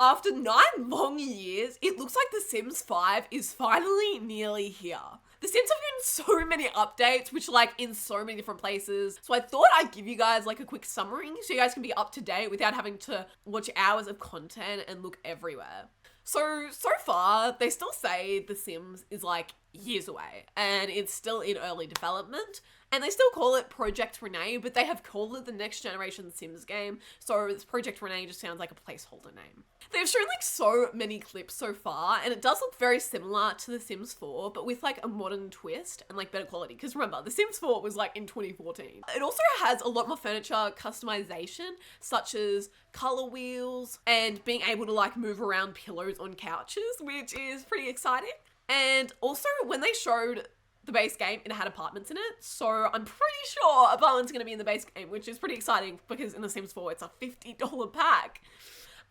After 9 long years, it looks like The Sims 5 is finally nearly here. The Sims have gotten so many updates, which like in so many different places. So I thought I'd give you guys like a quick summary so you guys can be up to date without having to watch hours of content and look everywhere. So far, they still say The Sims is like years away and it's still in early development. And they still call it Project Renee, but they have called it the next generation Sims game. So this Project Renee just sounds like a placeholder name. They've shown like so many clips so far, and it does look very similar to The Sims 4, but with like a modern twist and like better quality. Because remember, The Sims 4 was like in 2014. It also has a lot more furniture customization, such as color wheels and being able to like move around pillows on couches, which is pretty exciting. And also when they showed the base game, it had apartments in it, so I'm pretty sure apartments are going to be in the base game, which is pretty exciting because in The Sims 4 it's a $50 pack.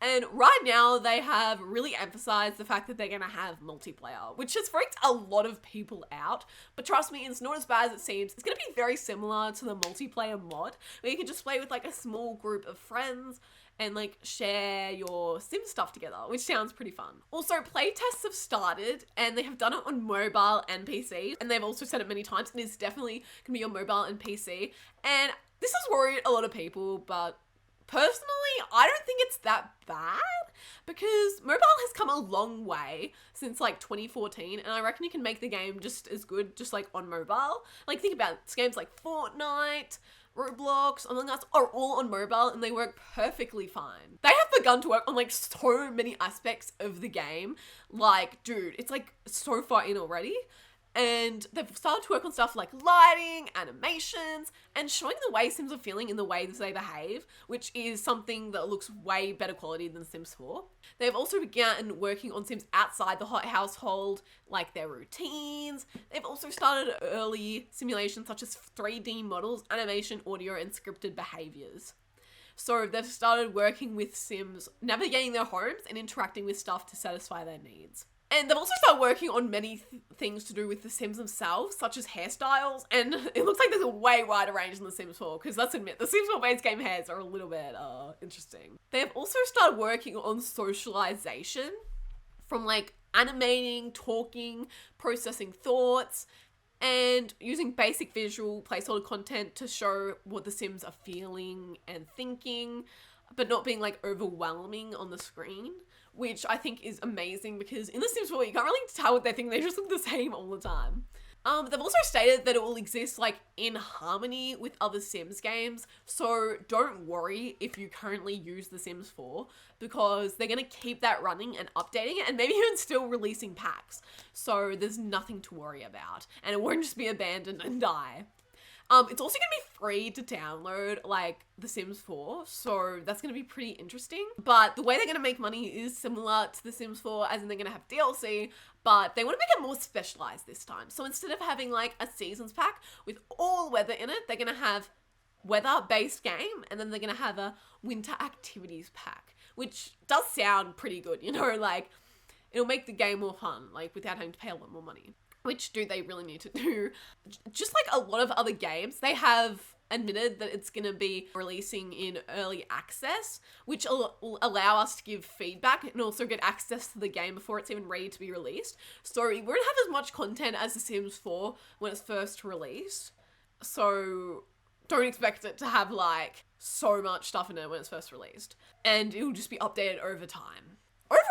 And right now they have really emphasized the fact that they're going to have multiplayer, which has freaked a lot of people out. But trust me, it's not as bad as it seems. It's going to be very similar to the multiplayer mod, where you can just play with like a small group of friends and like share your Sim stuff together, which sounds pretty fun. Also, playtests have started and they have done it on mobile and PC. And they've also said it many times, and it's definitely gonna be on mobile and PC. And this has worried a lot of people, but personally, I don't think it's that bad because mobile has come a long way since like 2014, and I reckon you can make the game just as good just like on mobile. Like think about it, games like Fortnite, Roblox, Among Us are all on mobile and they work perfectly fine. They have begun to work on like so many aspects of the game. Like, dude, it's like so far in already. And they've started to work on stuff like lighting, animations, and showing the way Sims are feeling in the way that they behave, which is something that looks way better quality than Sims 4. They've also begun working on Sims outside the hot household, like their routines. They've also started early simulations such as 3D models, animation, audio, and scripted behaviors. So they've started working with Sims, navigating their homes and interacting with stuff to satisfy their needs. And they've also started working on many things to do with the Sims themselves, such as hairstyles, and it looks like there's a way wider range than the Sims 4, because let's admit, the Sims 4 base game hairs are a little bit interesting. They have also started working on socialization, from like animating, talking, processing thoughts, and using basic visual placeholder content to show what the Sims are feeling and thinking, but not being like overwhelming on the screen, which I think is amazing because in The Sims 4 you can't really tell what they think, they just look the same all the time. They've also stated that it will exist like in harmony with other Sims games, so don't worry if you currently use The Sims 4 because they're going to keep that running and updating it and maybe even still releasing packs, so there's nothing to worry about and it won't just be abandoned and die. It's also going to be free to download, like, The Sims 4, so that's going to be pretty interesting. But the way they're going to make money is similar to The Sims 4, as in they're going to have DLC, but they want to make it more specialized this time. So instead of having, like, a seasons pack with all weather in it, they're going to have weather-based game, and then they're going to have a winter activities pack, which does sound pretty good, you know, like, it'll make the game more fun, like, without having to pay a lot more money. Which do they really need to do? Just like a lot of other games, they have admitted that it's going to be releasing in early access, which will allow us to give feedback and also get access to the game before it's even ready to be released. So we won't have as much content as The Sims 4 when it's first released. So don't expect it to have like so much stuff in it when it's first released. And it will just be updated over time.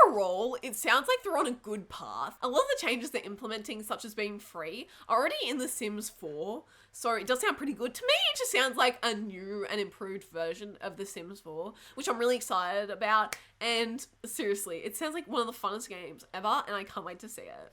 Overall, it sounds like they're on a good path. A lot of the changes they're implementing, such as being free, are already in The Sims 4, so it does sound pretty good. To me, it just sounds like a new and improved version of The Sims 4, which I'm really excited about, and seriously, it sounds like one of the funnest games ever, and I can't wait to see it.